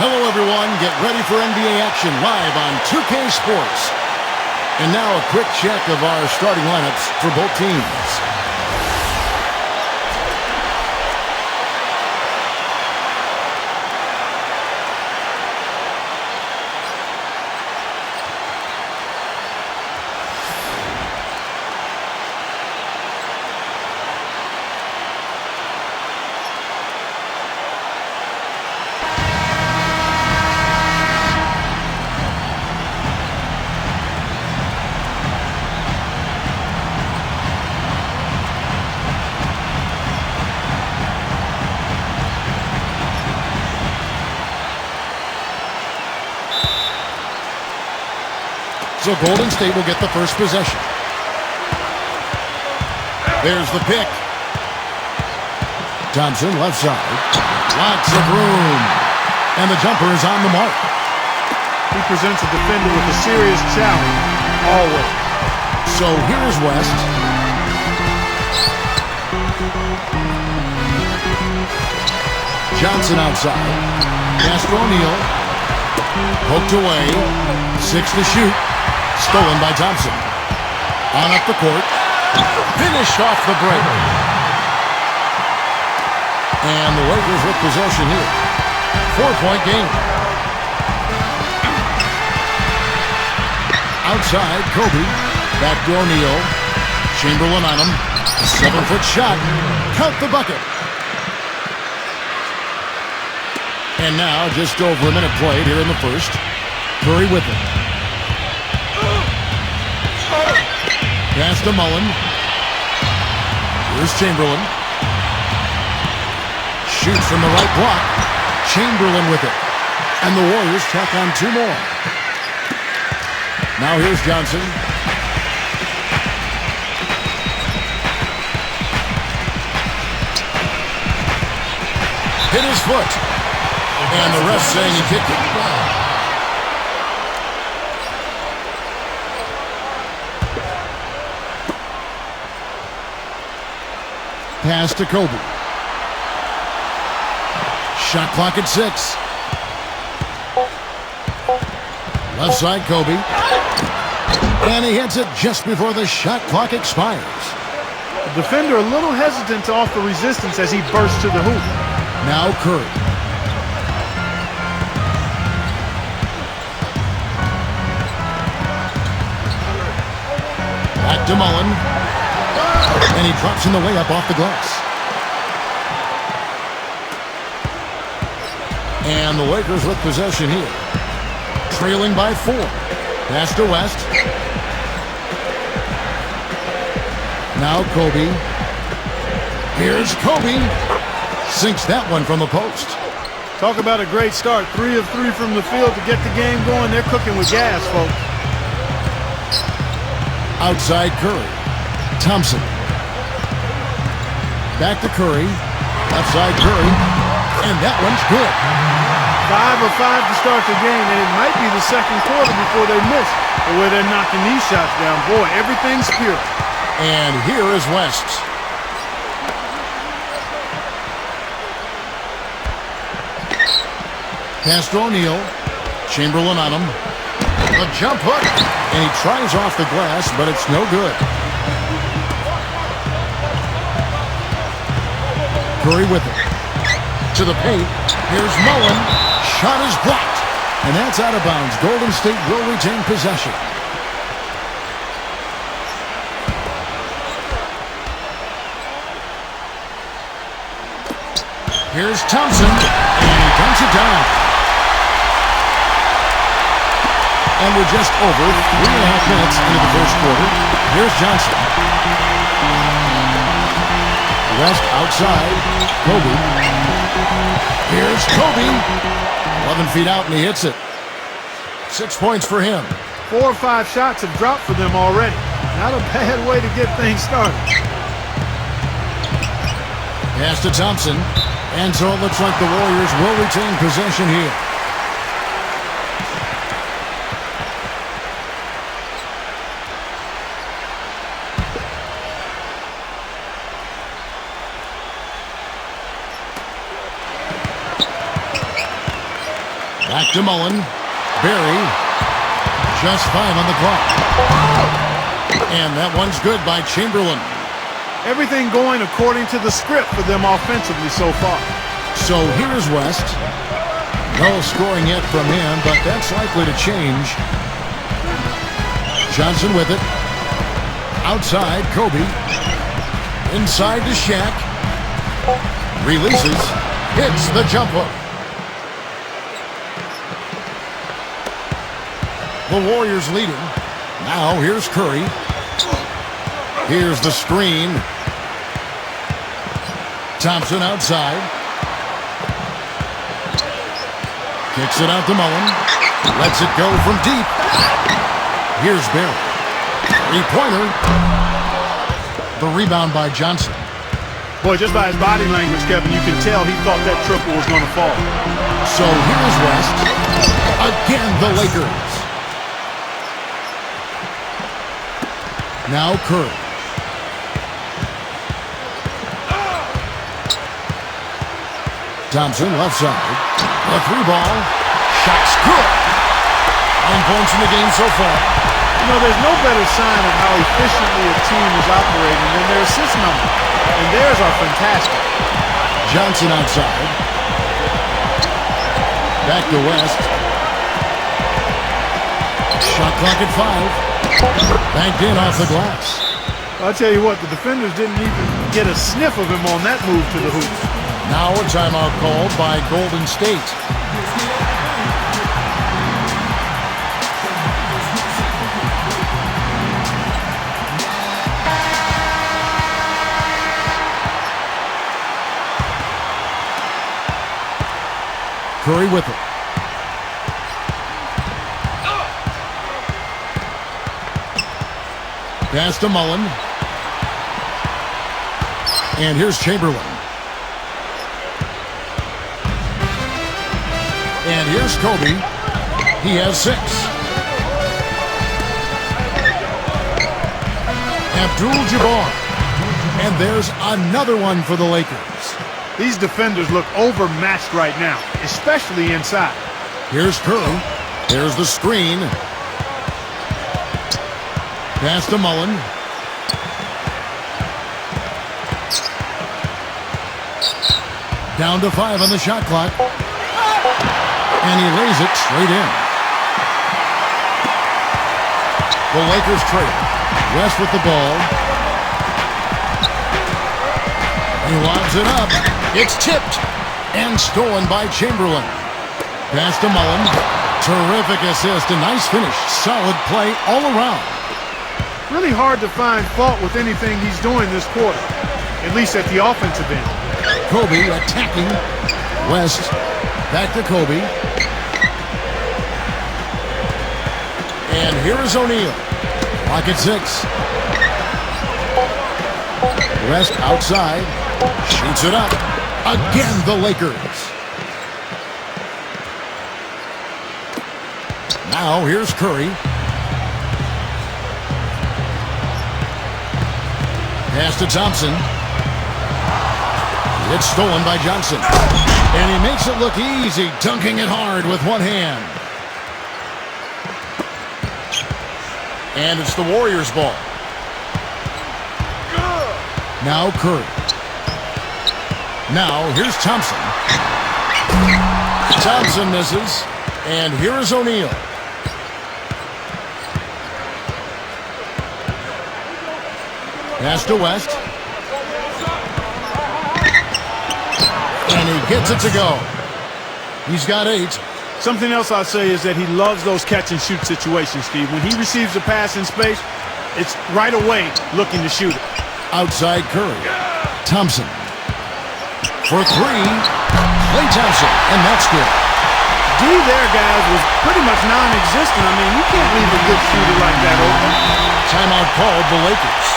Hello, everyone. Get ready for NBA action live on 2K Sports. And now a quick check of our starting lineups for both teams. So Golden State will get the first possession. There's the pick. Thompson, left side. Lots of room. And the jumper is on the mark. He presents a defender with a serious challenge, always. So here's West. Johnson outside. Pass to O'Neal. Poked away. 6 to shoot. Stolen by Thompson. On up the court. Finish off the break. And the Lakers with possession here. 4-point game. Outside, Kobe. Back to O'Neal. Chamberlain on him. A 7-foot shot. Count the bucket. And now, just over a minute played here in the first. Curry with it. Pass to Mullen. Here's Chamberlain. Shoots from the right block. Chamberlain with it. And the Warriors tack on 2 more. Now here's Johnson. Hit his foot. And the ref saying he kicked it. Pass to Kobe. Shot clock at 6. Left side, Kobe. And he hits it just before the shot clock expires. The defender a little hesitant to offer resistance as he bursts to the hoop. Now Curry. Back to Mullen. And he drops in the way up off the glass. And the Lakers with possession here. Trailing by 4. Pass to West. Now Kobe. Here's Kobe. Sinks that one from the post. Talk about a great start. 3 of 3 from the field to get the game going. They're cooking with gas, folks. Outside Curry. Thompson. Back to Curry. Left side Curry. And that one's good. 5 of 5 to start the game, and it might be the second quarter before they miss the way they're knocking these shots down. Boy, everything's pure. And here is West. Pass to O'Neal. Chamberlain on him. A jump hook. And he tries off the glass, but it's no good. Curry with it. To the paint. Here's Mullen. Shot is blocked. And that's out of bounds. Golden State will retain possession. Here's Thompson. And he dunks it down. And we're just over 3.5 minutes into the first quarter. Here's Johnson. West outside. Kobe. Here's Kobe. 11 feet out, and he hits it. 6 points for him. 4 or 5 shots have dropped for them already. Not a bad way to get things started. Pass to Thompson. And so it looks like the Warriors will retain possession here. Back to Mullen. Barry. Just 5 on the clock. And that one's good by Chamberlain. Everything going according to the script for them offensively so far. So here's West. No scoring yet from him, but that's likely to change. Johnson with it. Outside, Kobe. Inside to Shaq. Releases. Hits the jump hook. The Warriors leading. Now here's Curry. Here's the screen. Thompson outside. Kicks it out to Mullen. Lets it go from deep. Here's Barry. Three-pointer. The rebound by Johnson. Boy, just by his body language, Kevin, you can tell he thought that triple was going to fall. So here's West. Again, the Lakers. Now Curry. Thompson left side. The three ball. Shot's good. 9 points in the game so far. You know, there's no better sign of how efficiently a team is operating than their assist number. And theirs are fantastic. Johnson outside. Back to West. Shot clock at 5. Banked in off the glass. I'll tell you what, the defenders didn't even get a sniff of him on that move to the hoop. Now a timeout called by Golden State. Curry with it. Pass to Mullen. And here's Chamberlain. And here's Kobe. He has 6. Abdul-Jabbar. And there's another one for the Lakers. These defenders look overmatched right now, especially inside. Here's Curry. There's the screen. Pass to Mullen. Down to 5 on the shot clock. And he lays it straight in. The Lakers trail. West with the ball. He lobs it up. It's tipped and stolen by Chamberlain. Pass to Mullen. Terrific assist. A nice finish. Solid play all around. Really hard to find fault with anything he's doing this quarter, at least at the offensive end. Kobe attacking. West back to Kobe. And here is O'Neal. Clock at 6. West outside. Shoots it up. Again, the Lakers. Now here's Curry. Pass to Thompson. It's stolen by Johnson. And he makes it look easy, dunking it hard with one hand. And it's the Warriors' ball. Now Curry. Now here's Thompson. Thompson misses. And here is O'Neal. Pass to West. And he gets it to go. He's got 8. Something else I'll say is that he loves those catch-and-shoot situations, Steve. When he receives a pass in space, it's right away looking to shoot it. Outside Curry. Thompson. For 3. Klay Thompson. And that's good. D there, guys, was pretty much non-existent. I mean, you can't leave a good shooter like that open. Timeout called the Lakers.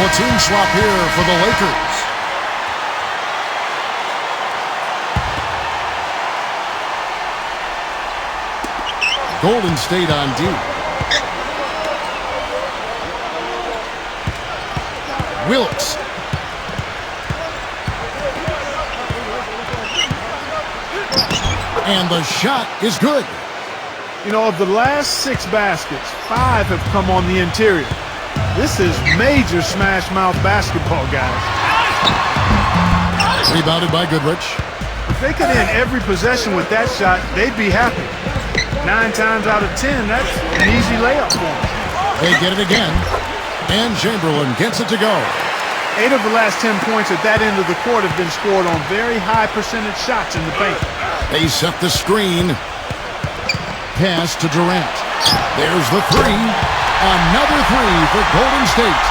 Platoon swap here for the Lakers. Golden State on D. Wilkes. And the shot is good. You know, of the last 6 baskets, 5 have come on the interior. This is major smash mouth basketball, guys. Rebounded by Goodrich. If they could end every possession with that shot, they'd be happy. 9 times out of 10, that's an easy layup for them. They get it again. And Chamberlain gets it to go. 8 of the last 10 points at that end of the court have been scored on very high percentage shots in the paint. They set the screen. Pass to Durant. There's the 3. Another 3 for Golden State.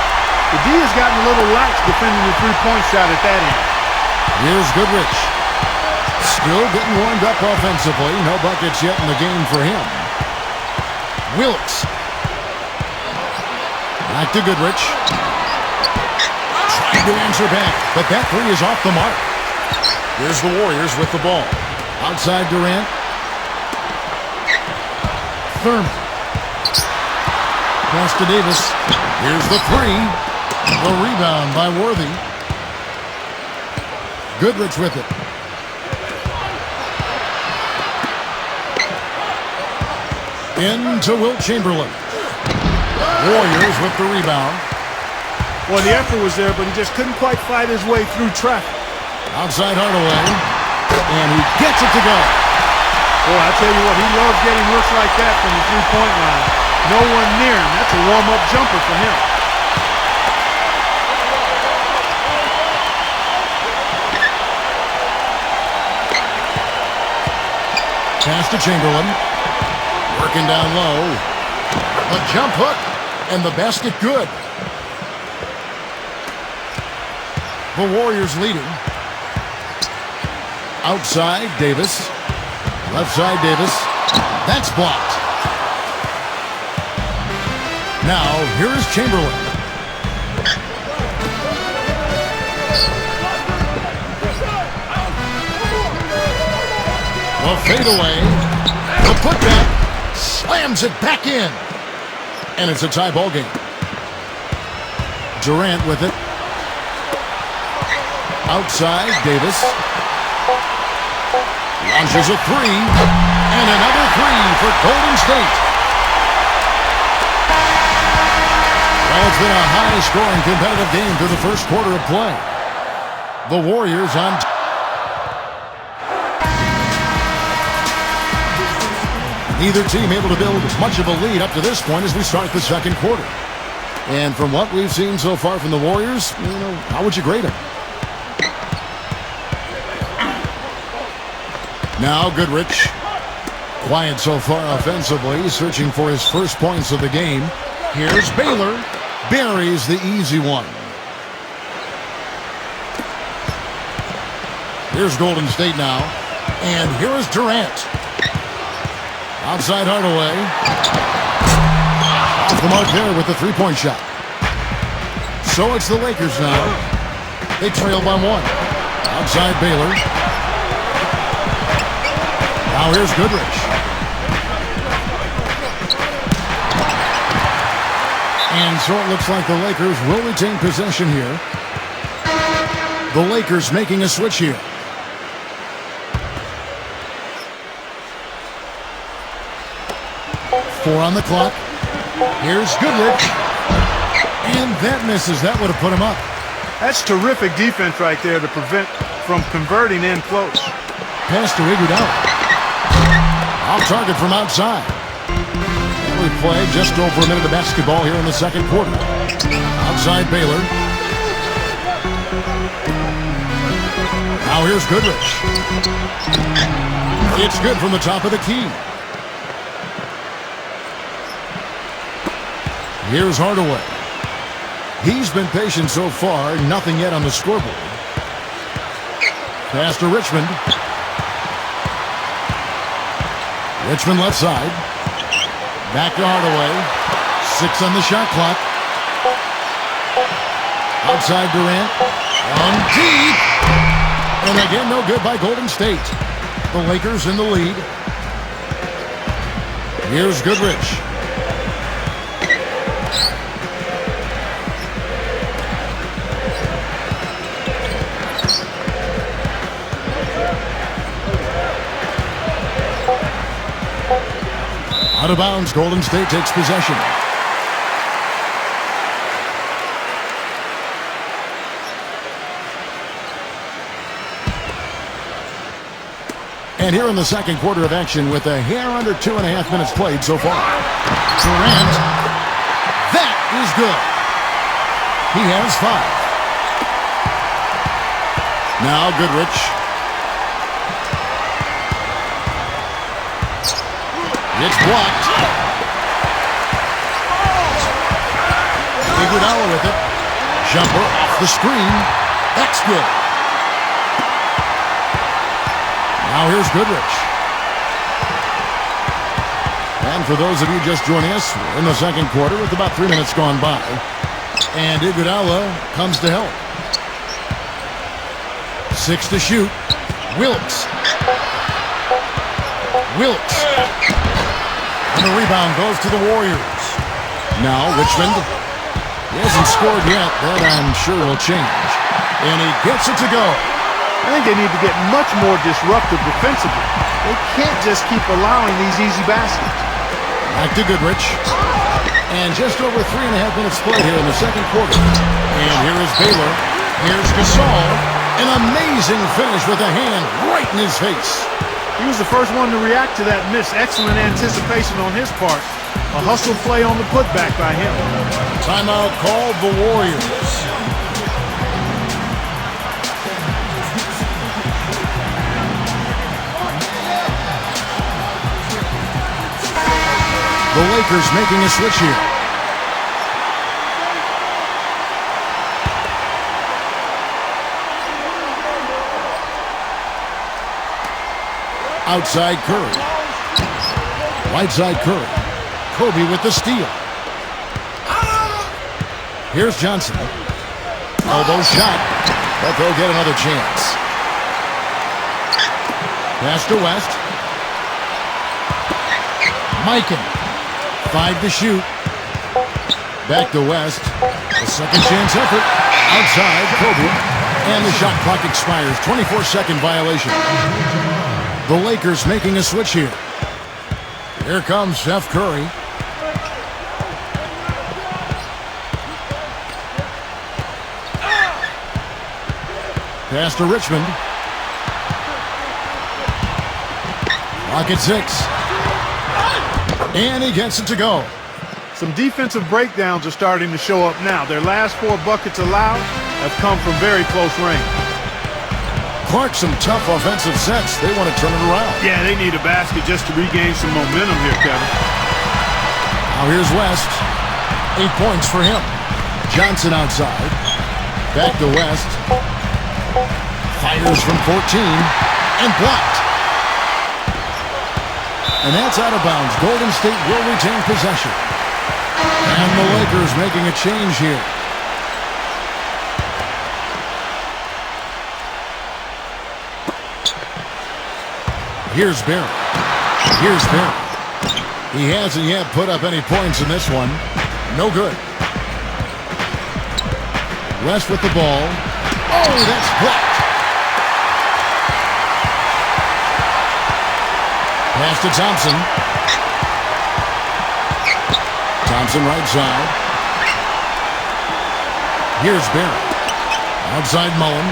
The D has gotten a little lax defending the three-point shot at that end. Here's Goodrich. Still getting warmed up offensively. No buckets yet in the game for him. Wilkes. Back to Goodrich. Trying to answer back, but that 3 is off the mark. Here's the Warriors with the ball. Outside Durant. Thurman. Pass to Davis. Here's the 3. The rebound by Worthy. Goodrich with it. Into Wilt Chamberlain. Warriors with the rebound. Well, the effort was there, but he just couldn't quite fight his way through traffic. Outside Hardaway. And he gets it to go. Boy, I tell you what, he loves getting looks like that from the three-point line. No one near him. That's a warm-up jumper for him. Pass to Chamberlain. Working down low. A jump hook. And the basket good. The Warriors leading. Outside, Davis. Left side, Davis. That's blocked. Now, here is Chamberlain. The fadeaway. The putback. Slams it back in. And it's a tie ball game. Durant with it. Outside, Davis. Launches a 3. And another 3 for Golden State. Well, it's been a high-scoring competitive game through the first quarter of play. The Warriors on top. Neither team able to build as much of a lead up to this point as we start the second quarter. And from what we've seen so far from the Warriors, how would you grade them? Now Goodrich. Quiet so far offensively, searching for his first points of the game. Here's Baylor. Buries the easy one. Here's Golden State now. And here is Durant. Outside Hardaway. Off the mark there with the three-point shot. So it's the Lakers now. They trail by 1. Outside Baylor. Now here's Goodrich. And so it looks like the Lakers will retain possession here. The Lakers making a switch here. Four on the clock. Here's Goodrich. And that misses. That would have put him up. That's terrific defense right there to prevent from converting in close. Pass to Iguodala. Off target from outside. And we played just over a minute of basketball here in the second quarter. Outside Baylor. Now here's Goodrich. It's good from the top of the key. Here's Hardaway. He's been patient so far. Nothing yet on the scoreboard. Pass to Richmond. Richmond left side. Back to Hardaway. 6 on the shot clock. Outside Durant. On deep. And again, no good by Golden State. The Lakers in the lead. Here's Goodrich. Out of bounds, Golden State takes possession. And here in the second quarter of action with a hair under 2.5 minutes played so far. Durant. That is good. He has 5. Now Goodrich. It's blocked. Iguodala with it. Jumper off the screen. That's good. Now here's Goodrich. And for those of you just joining us, we're in the second quarter with about 3 minutes gone by. And Iguodala comes to help. 6 to shoot. Wilkes. And the rebound goes to the Warriors. Now Richmond. He hasn't scored yet. That I'm sure will change. And he gets it to go. I think they need to get much more disruptive defensively. They can't just keep allowing these easy baskets. Back to Goodrich. And just over 3.5 minutes played here in the second quarter. And here is Baylor. Here's Gasol. An amazing finish with a hand right in his face. He was the first one to react to that miss. Excellent anticipation on his part. A hustle play on the putback by him. Timeout called the Warriors. The Lakers making a switch here. Outside Curry. Right side Curry. Kobe with the steal. Here's Johnson. Elbow shot, but they'll get another chance. Pass to West. Mikan. 5 to shoot. Back to West. A second chance effort. Outside Kobe. And the shot clock expires. 24-second violation. The Lakers making a switch here. Here comes Steph Curry. Pass to Richmond. Clock at 6. And he gets it to go. Some defensive breakdowns are starting to show up now. Their last 4 buckets allowed have come from very close range. Clark, some tough offensive sets. They want to turn it around. Yeah, they need a basket just to regain some momentum here, Kevin. Now here's West. 8 points for him. Johnson outside. Back to West. Fires from 14. And blocked. And that's out of bounds. Golden State will retain possession. And the Lakers making a change here. Here's Barry. He hasn't yet put up any points in this one. No good. West with the ball. Oh, that's blocked. Pass to Thompson. Thompson right side. Here's Barry. Outside Mullen.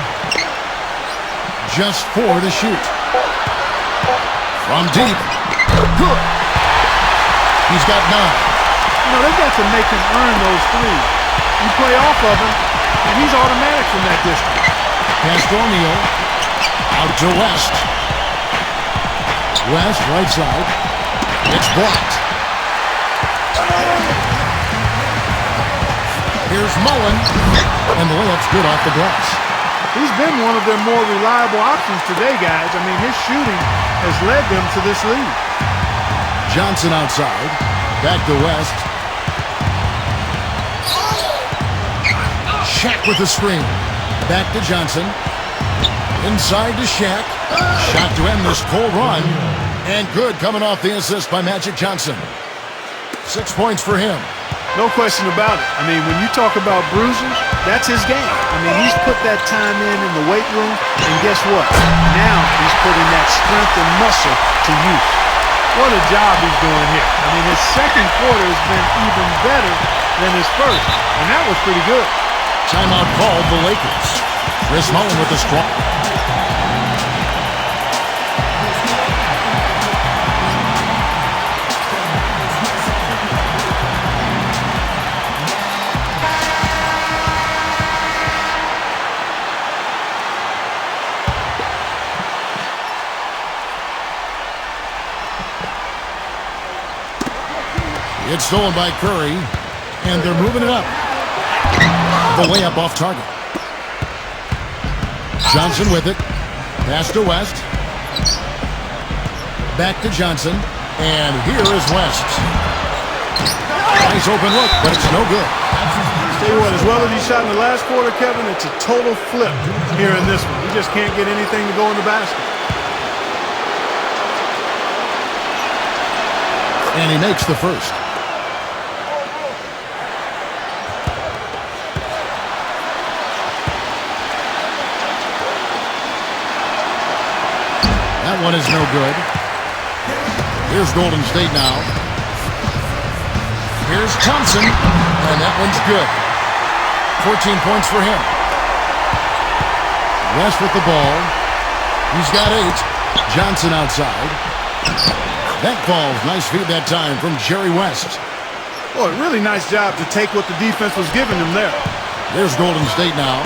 Just 4 to shoot. From deep. Good. He's got 9. You know, they've got to make him earn those threes. You play off of him, and he's automatic from that distance. Pass to O'Neal. Out to West. West, right side. It's blocked. Here's Mullen. And the layup's good off the glass. He's been one of their more reliable options today, guys. I mean, his shooting has led them to this lead. Johnson outside. Back to West. Shaq with the screen. Back to Johnson. Inside to Shaq. Shot to end this cold run. And good coming off the assist by Magic Johnson. 6 points for him. No question about it. I mean, when you talk about bruising, that's his game. I mean, he's put that time in the weight room, and guess what? Now he's putting that strength and muscle to use. What a job he's doing here. I mean, his second quarter has been even better than his first, and that was pretty good. Timeout called the Lakers. Chris Mullin with the strong. It's stolen by Curry, and they're moving it up. The layup off target. Johnson with it. Pass to West. Back to Johnson. And here is West. Nice open look, but it's no good. Tell you what, as well as he shot in the last quarter, Kevin, it's a total flip here in this one. He just can't get anything to go in the basket. And he makes the first. That one is no good. Here's Golden State now. Here's Thompson, and that one's good. 14 points for him. West with the ball. He's got 8. Johnson outside. That falls. Nice feed that time from Jerry West. Boy, really nice job to take what the defense was giving him there. There's Golden State now.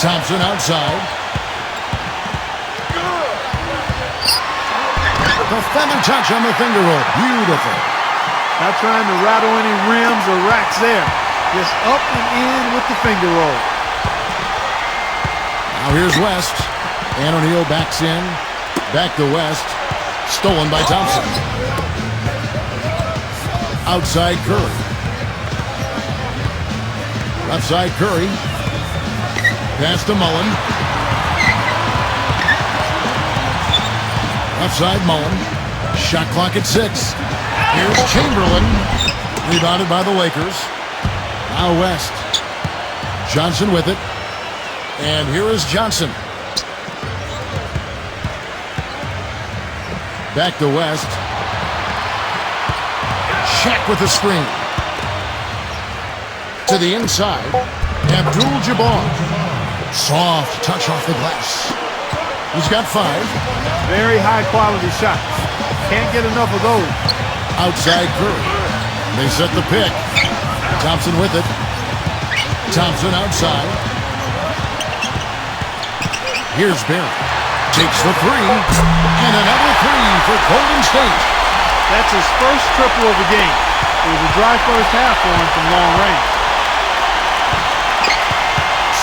Thompson outside. The feather touch on the finger roll. Beautiful. Not trying to rattle any rims or racks there. Just up and in with the finger roll. Now here's West. Antonio backs in. Back to West. Stolen by Thompson. Outside Curry. Left side Curry. Pass to Mullin. Left side Mullin. Shot clock at 6. Here's Chamberlain. Rebounded by the Lakers. Now West. Johnson with it. And here is Johnson. Back to West. Shaq with the screen. To the inside. Abdul-Jabbar. Soft touch off the glass. He's got 5. Very high-quality shots. Can't get enough of those. Outside Curry. They set the pick. Thompson with it. Thompson outside. Here's Barry. Takes the 3. And another 3 for Golden State. That's his first triple of the game. It was a dry first half for him from long range.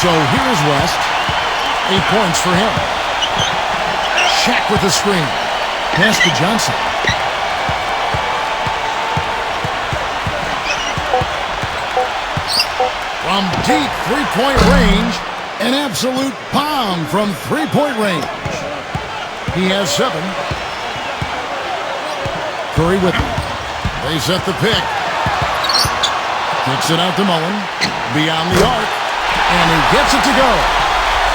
So here's West. 8 points for him. Shaq with the screen. Pass to Johnson. From deep three-point range, an absolute bomb from three-point range. He has 7. Curry with it. They set the pick. Kicks it out to Mullin. Beyond the arc. And he gets it to go.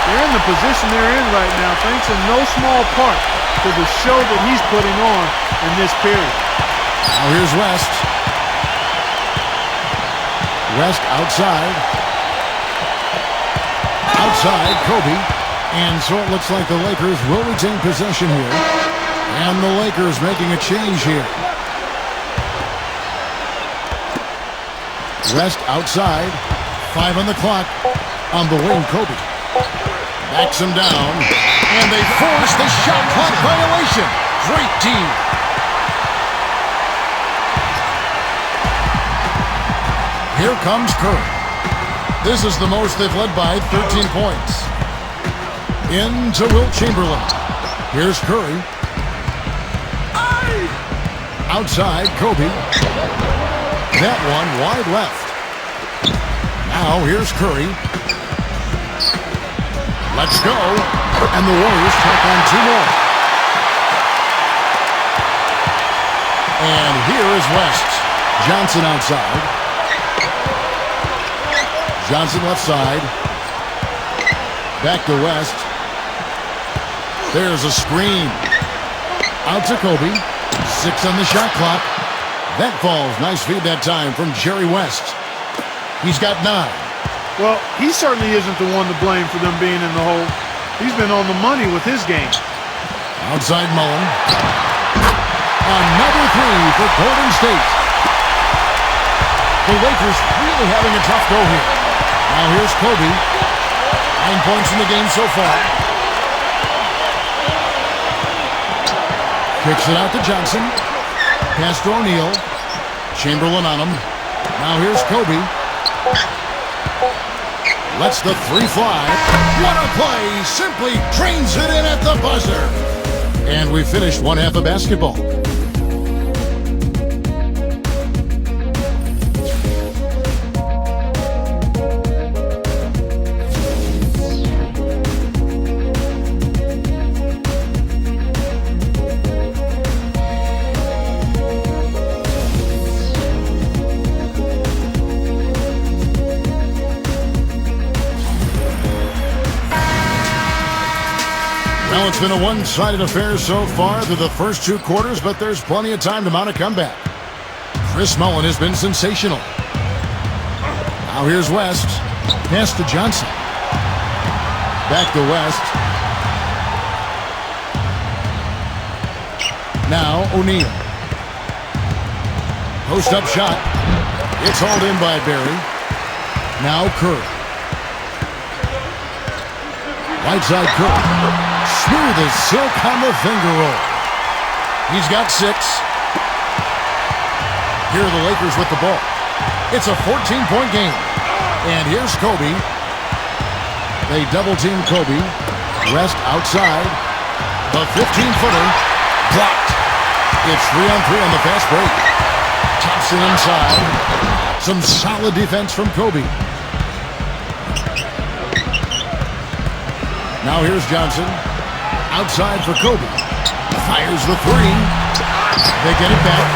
They're in the position they're in right now, thanks in no small part to the show that he's putting on in this period. Now here's West. West outside. Outside, Kobe. And so it looks like the Lakers will retain possession here. And the Lakers making a change here. West outside. 5 on the clock. On the wing, Kobe. Backs him down. And they force the shot clock violation. Great team. Here comes Curry. This is the most they've led by 13 points. Into Wilt Chamberlain. Here's Curry. Outside, Kobe. That one wide left. Now here's Curry. Let's go. And the Warriors tack on 2 more. And here is West. Johnson outside. Johnson left side. Back to West. There's a screen. Out to Kobe. 6 on the shot clock. That falls. Nice feed that time from Jerry West. He's got 9. Well, he certainly isn't the one to blame for them being in the hole. He's been on the money with his game. Outside Mullen. Another 3 for Golden State. The Lakers really having a tough go here. Now here's Kobe. 9 points in the game so far. Kicks it out to Johnson. Pass to O'Neal. Chamberlain on him. Now here's Kobe. Lets the 3 fly. What a play! Simply trains it in at the buzzer. And we finished one half of basketball. Well, it's been a one-sided affair so far through the first 2 quarters, but there's plenty of time to mount a comeback. Chris Mullen has been sensational. Now here's West. Pass to Johnson. Back to West. Now O'Neal. Post-up shot. It's hauled in by Barry. Now Curry. Right side Curry. Smooth as silk on the finger roll. He's got 6. Here are the Lakers with the ball. It's a 14-point game. And here's Kobe. They double-team Kobe. West outside. The 15-footer. Blocked. It's 3-on-3 on the fast break. Thompson inside. Some solid defense from Kobe. Now here's Johnson. Outside for Kobe. Fires the 3. They get it back.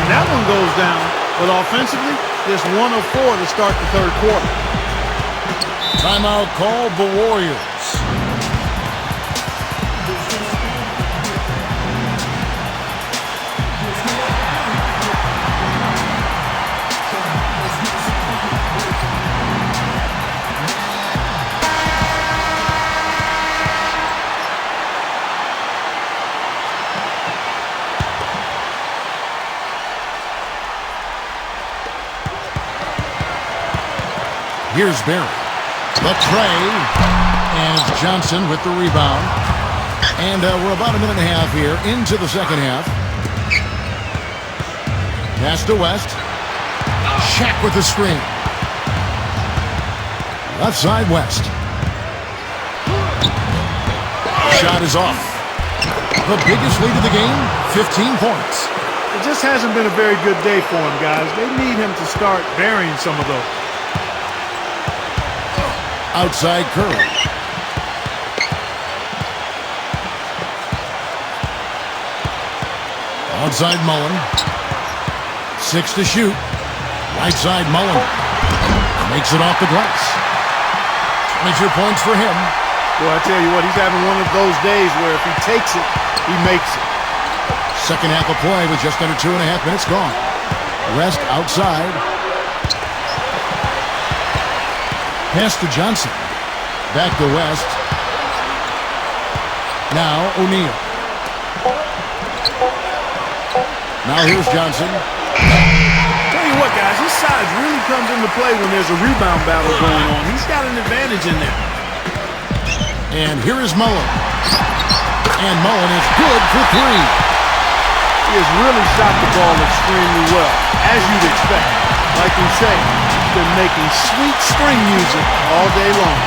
That one goes down, but offensively, just 1 of 4 to start the 3rd quarter. Timeout called the Warriors. Here's Barry. The tray. And it's Johnson with the rebound. And we're about a minute and a half here into the second half. Pass to West. Shaq with the screen. Left side West. Shot is off. The biggest lead of the game, 15 points. It just hasn't been a very good day for him, guys. They need him to start burying some of those. Outside Curry. Outside Mullen. 6 to shoot. Right side Mullen. Makes it off the glass. 22 points for him. Well, I tell you what, he's having one of those days where if he takes it, he makes it. Second half of play with just under 2.5 minutes gone. West outside. Pass to Johnson. Back to West. Now O'Neal. Now here's Johnson. Tell you what, guys, his size really comes into play when there's a rebound battle going on. He's got an advantage in there. And here is Mullen. And Mullen is good for 3. He has really shot the ball extremely well, as you'd expect. Like we say, he's been making sweet string music all day long.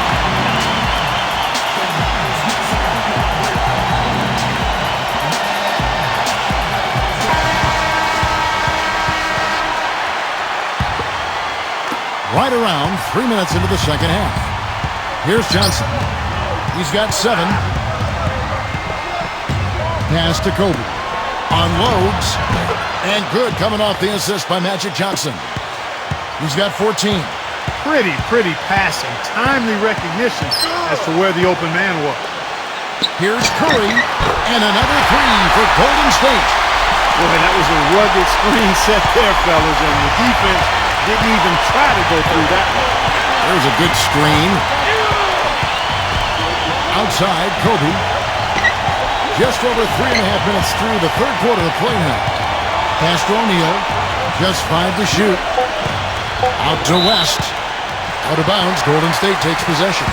Right around 3 minutes into the second half. Here's Johnson. He's got 7. Pass to Kobe. Unloads. And good coming off the assist by Magic Johnson. He's got 14. Pretty passing. Timely recognition as to where the open man was. Here's Curry. And another three for Golden State. Boy, that was a rugged screen set there, fellas, and the defense didn't even try to go through that one. There's a good screen. Outside, Kobe. Just over 3.5 minutes through the third quarter of play now. Pass to O'Neal. Just 5 to shoot. Out to West. Out of bounds. Golden State takes possession.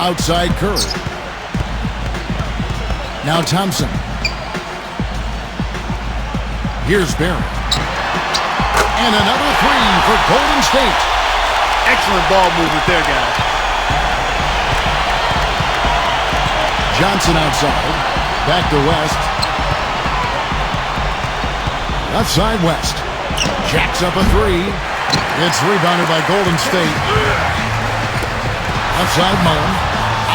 Outside Curry. Now Thompson. Here's Barrett. And another three for Golden State. Excellent ball movement there, guys. Johnson outside. Back to West. Left side West. Jacks up a three. It's rebounded by Golden State. Outside Mullen.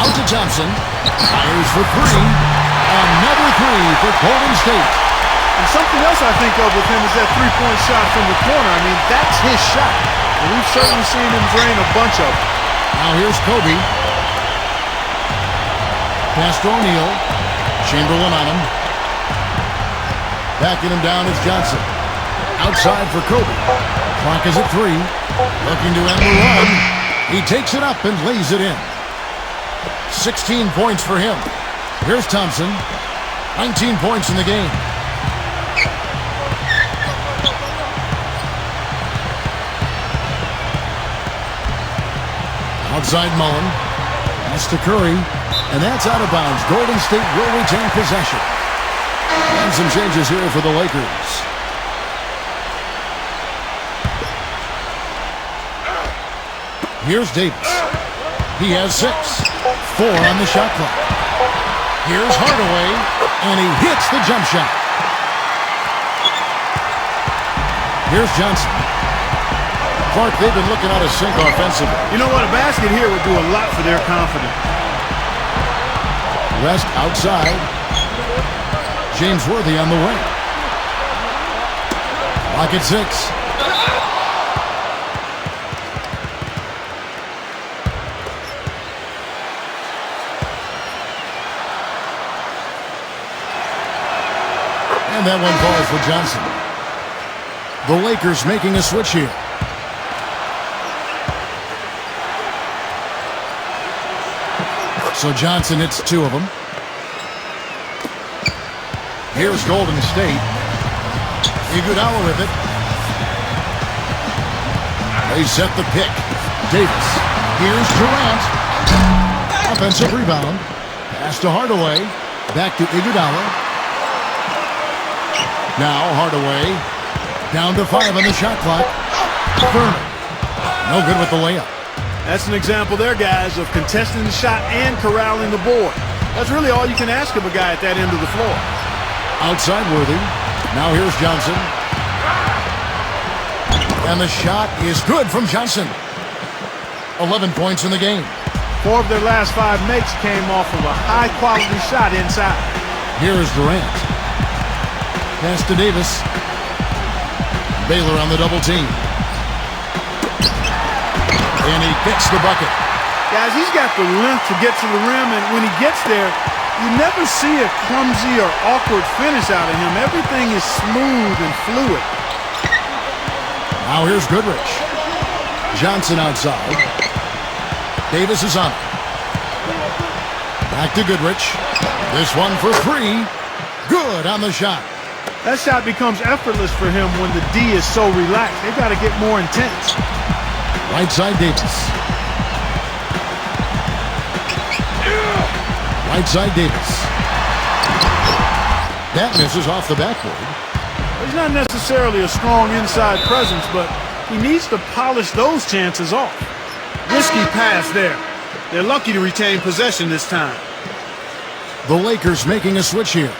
Out to Thompson. Fires for three. Another three for Golden State. And something else I think of with him is that three-point shot from the corner. I mean, that's his shot. And we've certainly seen him drain a bunch of them. Now here's Kobe. Pass to O'Neal. Chamberlain on him. Backing him down is Johnson. Outside for Kobe. Clock is at 3. Looking to end the run. He takes it up and lays it in. 16 points for him. Here's Thompson. 19 points in the game. Outside Mullen. Pass to Curry. And that's out of bounds. Golden State will retain possession. And some changes here for the Lakers. Here's Davis. He has 6. 4 on the shot clock. Here's Hardaway. And he hits the jump shot. Here's Johnson. Clark, they've been looking out of sync offensively. You know what? A basket here would do a lot for their confidence. West outside. James Worthy on the wing. Lock at 6. And that one falls for Johnson. The Lakers making a switch here. So Johnson hits 2 of them. Here's Golden State. Iguodala with it. They set the pick. Davis. Here's Durant. Offensive rebound. Pass to Hardaway. Back to Iguodala. Now Hardaway. Down to 5 on the shot clock. Thurman. No good with the layup. That's an example there, guys, of contesting the shot and corralling the board. That's really all you can ask of a guy at that end of the floor. Outside Worthy. Now here's Johnson. And the shot is good from Johnson. 11 points in the game. 4 of their last 5 makes came off of a high-quality shot inside. Here's Durant. Pass to Davis. Baylor on the double team. And he gets the bucket. Guys, he's got the length to get to the rim, and when he gets there, you never see a clumsy or awkward finish out of him. Everything is smooth and fluid. Now here's Goodrich. Johnson outside. Davis is on. Back to Goodrich. This one for 3. Good on the shot. That shot becomes effortless for him when the D is so relaxed. They've got to get more intense. Right side Davis. Right side Davis. That misses off the backboard. He's not necessarily a strong inside presence, but he needs to polish those chances off. Risky pass there. They're lucky to retain possession this time. The Lakers making a switch here.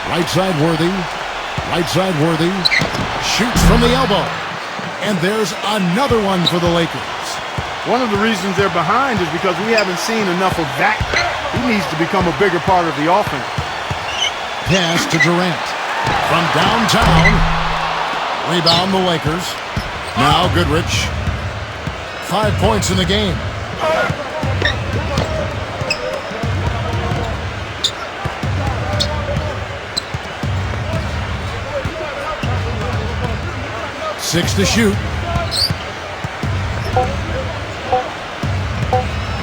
Right side Worthy. Right side Worthy. Shoots from the elbow. And there's another one for the Lakers. One of the reasons they're behind is because we haven't seen enough of that. He needs to become a bigger part of the offense. Pass to Durant. From downtown. Rebound the Lakers. Now Goodrich. 5 points in the game. Six to shoot.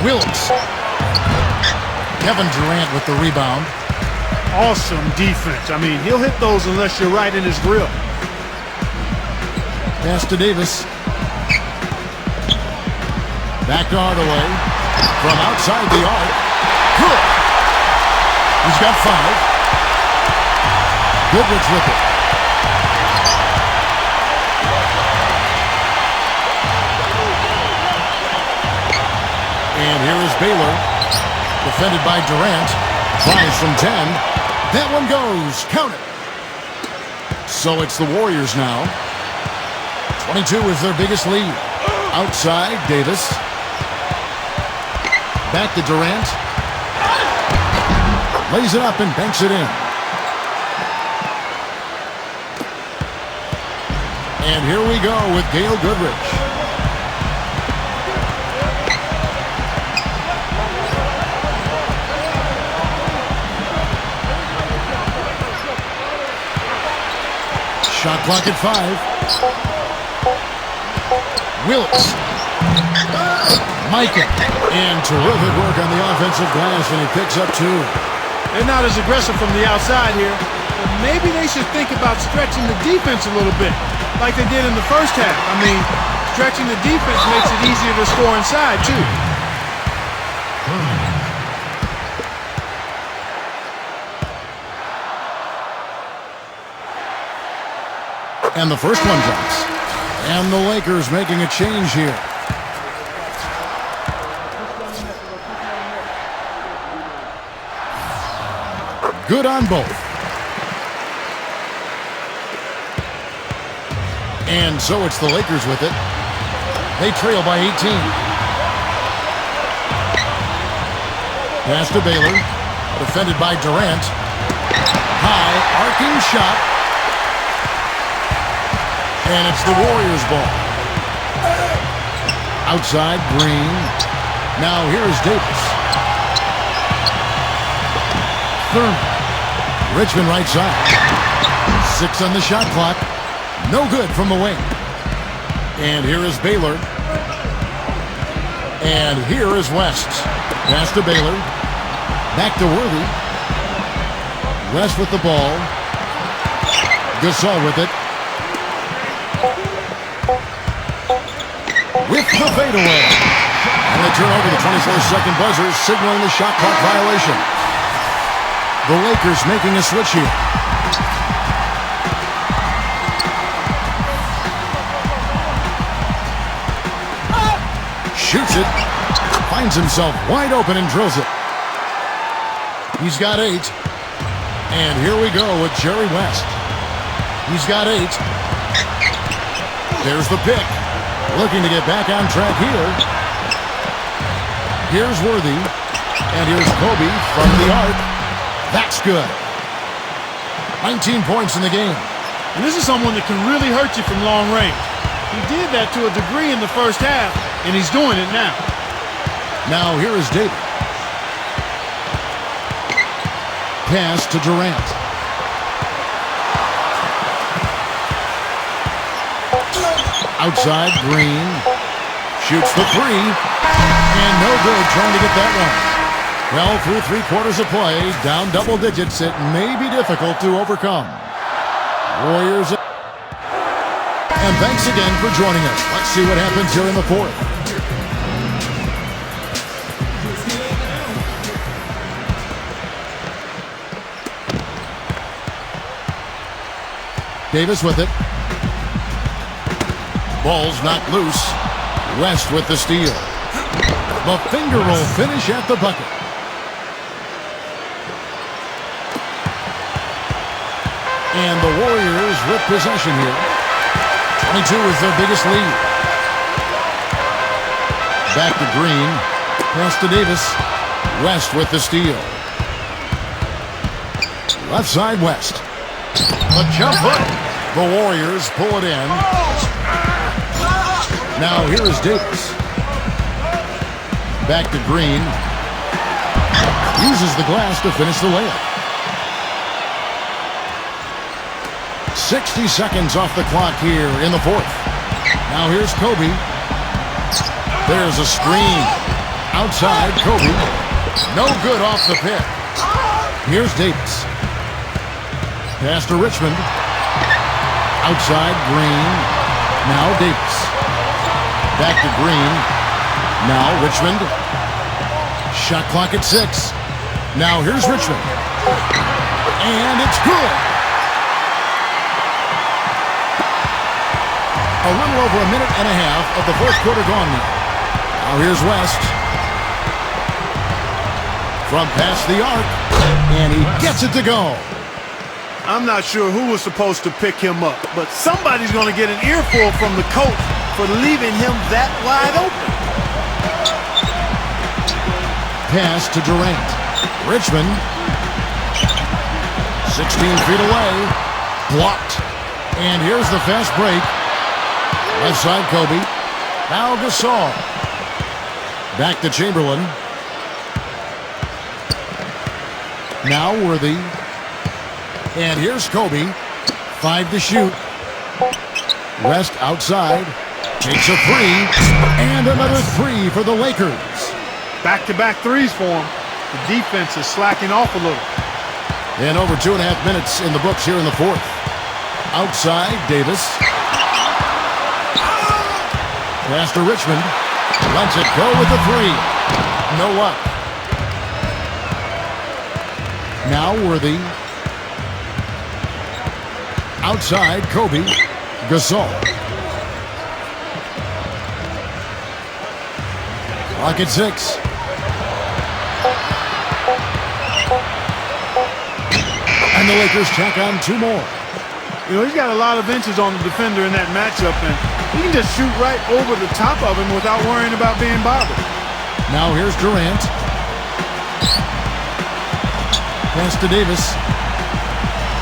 Wilkes. Kevin Durant with the rebound. Awesome defense. I mean, he'll hit those unless you're right in his grill. Pass to Davis. Back to Hardaway. From outside the arc. Good. He's got 5. Goodrich with it. And here is Baylor. Defended by Durant. Tries from 10. That one goes. Count it. So it's the Warriors now. 22 is their biggest lead. Outside, Davis. Back to Durant. Lays it up and banks it in. And here we go with Gail Goodrich. Shot clock at 5. Wilkes. Micah. And terrific work on the offensive glass, and he picks up 2. They're not as aggressive from the outside here, but maybe they should think about stretching the defense a little bit, like they did in the first half. I mean, stretching the defense makes it easier to score inside, too. And the first one drops. And the Lakers making a change here. Good on both. And so it's the Lakers with it. They trail by 18. Pass to Baylor. Defended by Durant. High, arcing shot. And it's the Warriors' ball. Outside, Green. Now here's Davis. Thurman. Richmond right side. 6 on the shot clock. No good from the wing. And here is Baylor. And here is West. Pass to Baylor. Back to Worthy. West with the ball. Gasol with it. With the fadeaway. And they turn over the 24-second buzzer, signaling the shot clock violation. The Lakers making a switch here. Shoots it. Finds himself wide open and drills it. He's got 8. And here we go with Jerry West. He's got 8. There's the pick. Looking to get back on track here. Here's Worthy. And here's Kobe from the arc. That's good. 19 points in the game. And this is someone that can really hurt you from long range. He did that to a degree in the first half, and he's doing it now. Now here is Davis. Pass to Durant. Outside, Green. Shoots the 3. And no good trying to get that one. Well, through 3/4 of play, down double digits, it may be difficult to overcome. Warriors. And thanks again for joining us. Let's see what happens here in the 4th. Davis with it. Ball's knocked loose. West with the steal. The finger roll finish at the bucket. And the Warriors with possession here. 22 is their biggest lead. Back to Green. Pass to Davis. West with the steal. Left side, West. A jump hook. The Warriors pull it in. Now here is Davis. Back to Green. Uses the glass to finish the layup. 60 seconds off the clock here in the fourth. Now here's Kobe. There's a screen. Outside, Kobe. No good off the pick. Here's Davis. Pass to Richmond. Outside, Green. Now Davis. Back to Green. Now Richmond. Shot clock at 6. Now here's Richmond. And it's good. A little over a minute and a half of the fourth quarter gone now. Now here's West. From past the arc. And he gets it to go. I'm not sure who was supposed to pick him up, but somebody's going to get an earful from the coach for leaving him that wide open. Pass to Durant. Richmond. 16 feet away. Blocked. And here's the fast break. Left side, Kobe. Now Gasol. Back to Chamberlain. Now Worthy. And here's Kobe. 5 to shoot. West outside. Takes a three. And another three for the Lakers. Back-to-back threes for him. The defense is slacking off a little. And over 2.5 minutes in the books here in the fourth. Outside, Davis. Pass to Richmond. Lets it go with the three. No luck. Now Worthy. Outside, Kobe. Gasol. Clock at 6. And the Lakers tack on 2 more. You know, he's got a lot of inches on the defender in that matchup, and he can just shoot right over the top of him without worrying about being bothered. Now here's Durant. Pass to Davis.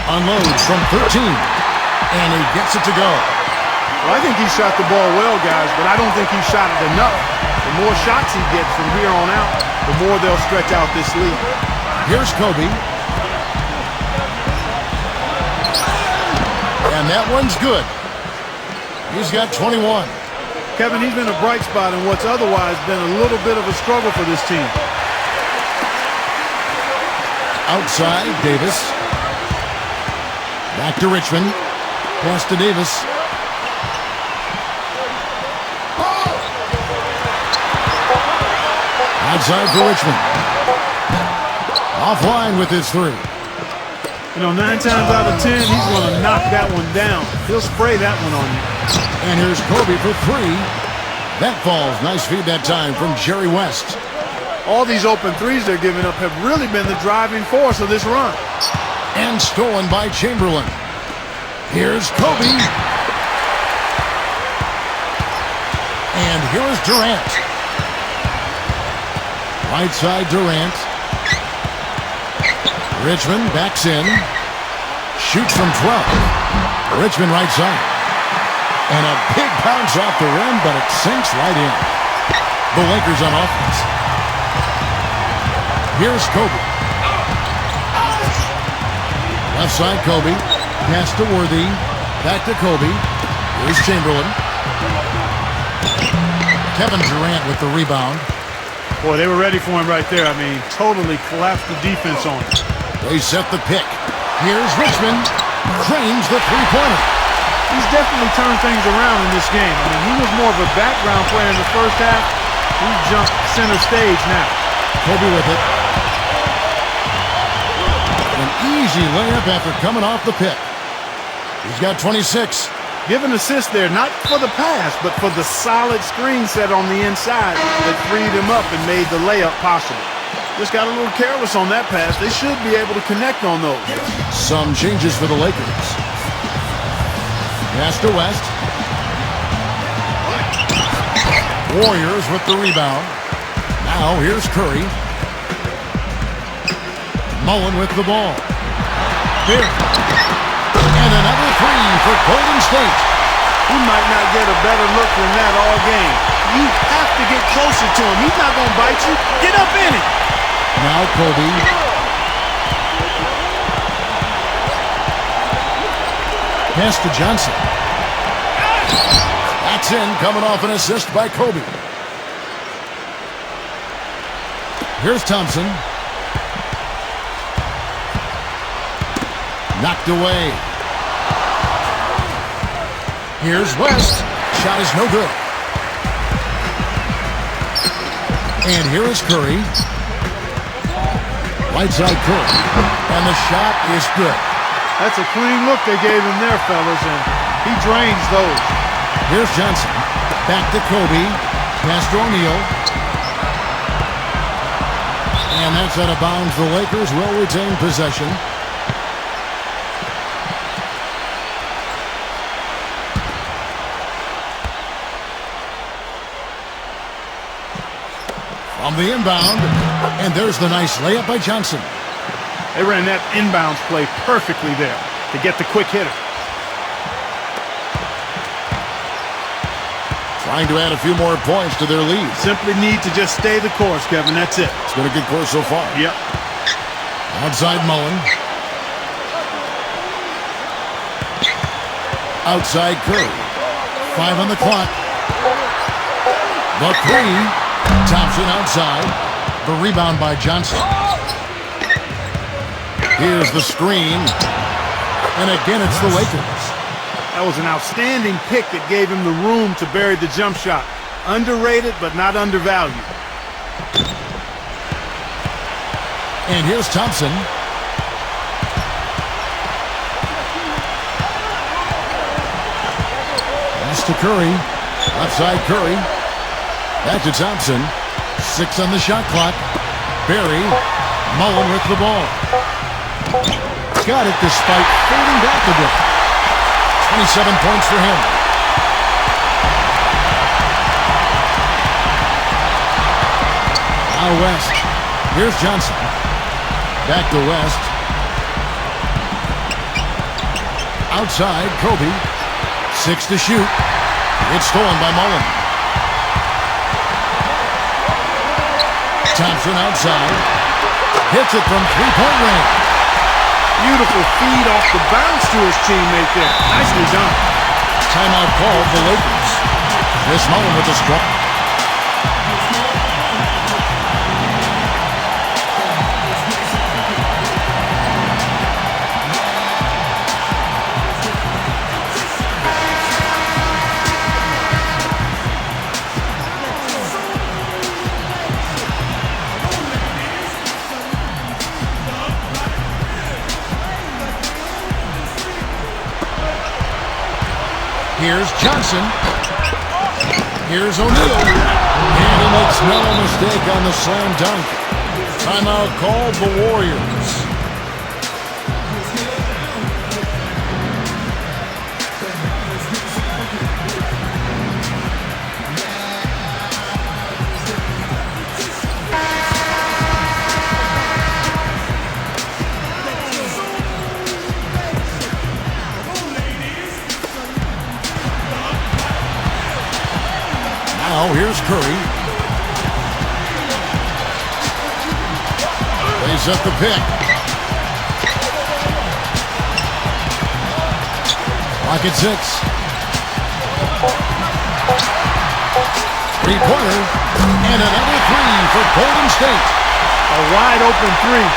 Unloads from 13. And he gets it to go. Well, I think he shot the ball well, guys, but I don't think he shot it enough. The more shots he gets from here on out, the more they'll stretch out this lead. Here's Kobe. And that one's good. He's got 21. Kevin, he's been a bright spot in what's otherwise been a little bit of a struggle for this team. Outside, Davis. Back to Richmond. Pass to Davis. Outside for Richmond. Offline with his three. You know, 9 times out of 10, he's going to knock that one down. He'll spray that one on you. And here's Kobe for 3. That falls. Nice feed that time from Jerry West. All these open threes they're giving up have really been the driving force of this run. And stolen by Chamberlain. Here's Kobe. And here's Durant. Right side, Durant. Richmond backs in. Shoots from 12. Richmond right side. And a big bounce off the rim, but it sinks right in. The Lakers on offense. Here's Kobe. Left side, Kobe. Pass to Worthy. Back to Kobe. Here's Chamberlain. Kevin Durant with the rebound. Boy, they were ready for him right there. I mean, totally collapsed the defense on him. They set the pick. Here's Richmond. Cranes the three-pointer. He's definitely turned things around in this game. I mean, he was more of a background player in the first half. He's jumped center stage now. Kobe with it. An easy layup after coming off the pick. He's got 26. Give an assist there, not for the pass, but for the solid screen set on the inside that freed him up and made the layup possible. Just got a little careless on that pass. They should be able to connect on those. Some changes for the Lakers. Pass to West. Warriors with the rebound. Now here's Curry. Mullen with the ball. Here. And another three for Golden State. He might not get a better look than that all game. You have to get closer to him. He's not going to bite you. Get up in it. Now Kobe. Pass to Johnson. That's in, coming off an assist by Kobe. Here's Thompson. Knocked away. Here's West. Shot is no good. And here is Curry. Right side Curry. And the shot is good. That's a clean look they gave him there, fellas, and he drains those. Here's Johnson. Back to Kobe. Pass to O'Neal. And that's out of bounds. The Lakers will retain possession. From the inbound. And there's the nice layup by Johnson. They ran that inbounds play perfectly there to get the quick hitter. Trying to add a few more points to their lead. Simply need to just stay the course, Kevin. That's it. It's been a good course so far. Yep. Outside Mullen. Outside Curry. 5 on the clock. The three. Thompson outside. The rebound by Johnson. Here's the screen. And again, it's the Lakers. That was an outstanding pick that gave him the room to bury the jump shot. Underrated, but not undervalued. And here's Thompson. Pass to Curry. Outside Curry. Back to Thompson. 6 on the shot clock. Barry. Mullen with the ball. Got it despite fading back a bit. 27 points for him. Now West. Here's Johnson. Back to West. Outside, Kobe. 6 to shoot. It's stolen by Mullen. Thompson outside. Hits it from three-point range. Beautiful feed off the bounce to his teammate there. Nicely done. Timeout called the Lakers. This Mullen with the strike. Here's Johnson. Here's O'Neal. And he makes no mistake on the slam dunk. Timeout called the Warriors. Now here's Curry. Lays up the pick. Clock at 6. Three-pointer. And another three for Golden State. A wide open three.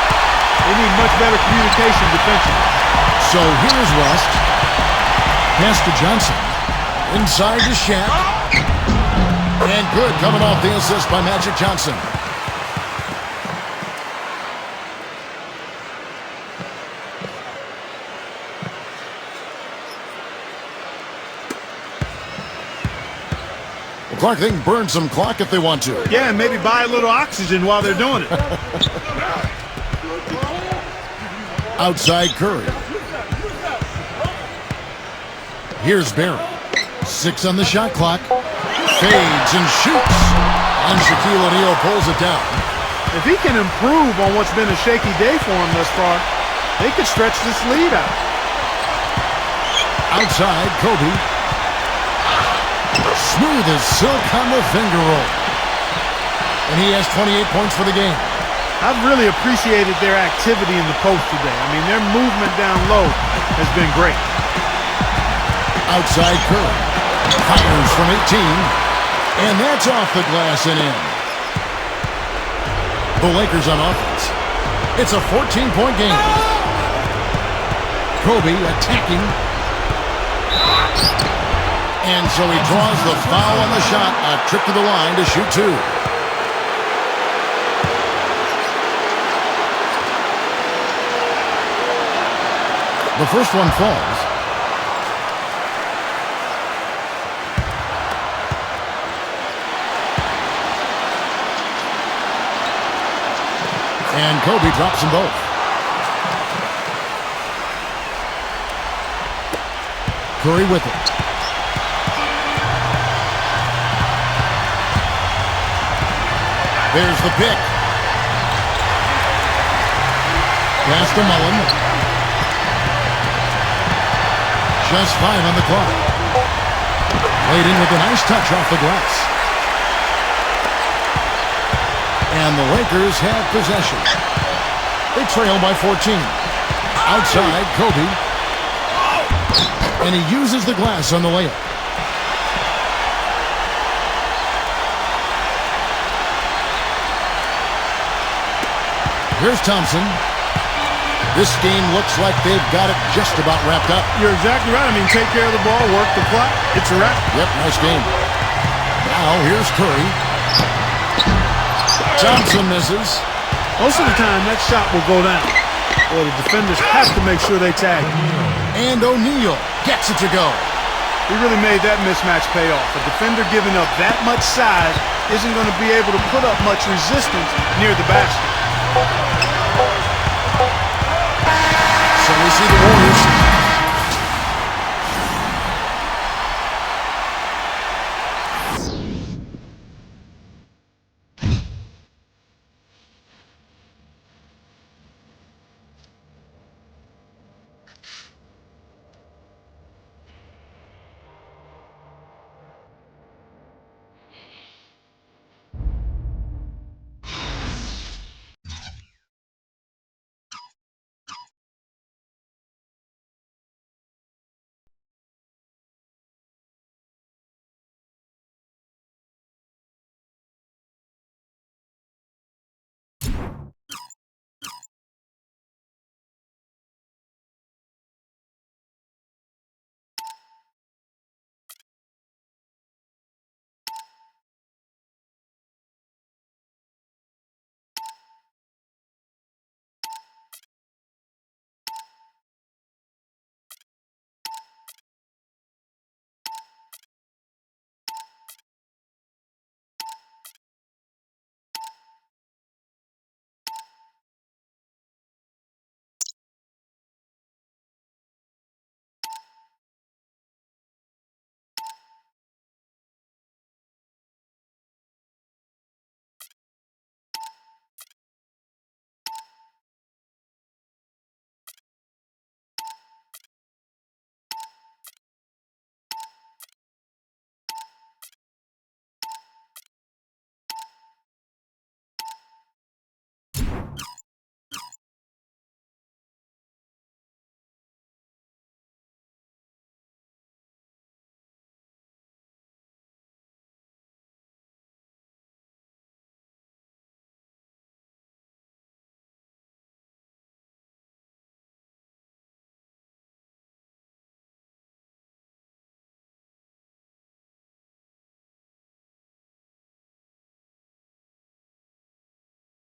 They need much better communication defensively. So here's West. Pass to Johnson. Inside to Shaq. And good, coming off the assist by Magic Johnson. Well, Clark, they can burn some clock if they want to. Yeah, and maybe buy a little oxygen while they're doing it. Outside Curry. Here's Barry. 6 on the shot clock. Fades and shoots. And Shaquille O'Neal pulls it down. If he can improve on what's been a shaky day for him thus far, they could stretch this lead out. Outside, Kobe. Smooth as silk on the finger roll. And he has 28 points for the game. I've really appreciated their activity in the post today. I mean, their movement down low has been great. Outside Curry. Fires from 18. And that's off the glass and in. The Lakers on offense. It's a 14-point game. Kobe attacking. And so he draws the foul on the shot. A trip to the line to shoot two. The first one falls. And Kobe drops them both. Curry with it. There's the pick. Pass to Mullen. Just 5 on the clock. Played in with a nice touch off the glass. And the Lakers have possession. They trail by 14. Outside, Kobe. And he uses the glass on the layup. Here's Thompson. This game looks like they've got it just about wrapped up. You're exactly right. I mean, take care of the ball, work the clock. It's a wrap. Yep, nice game. Now here's Curry. Thompson misses. Most of the time, that shot will go down. Well, the defenders have to make sure they tag him. And O'Neal gets it to go. He really made that mismatch pay off. A defender giving up that much size isn't going to be able to put up much resistance near the basket. So we see the Warriors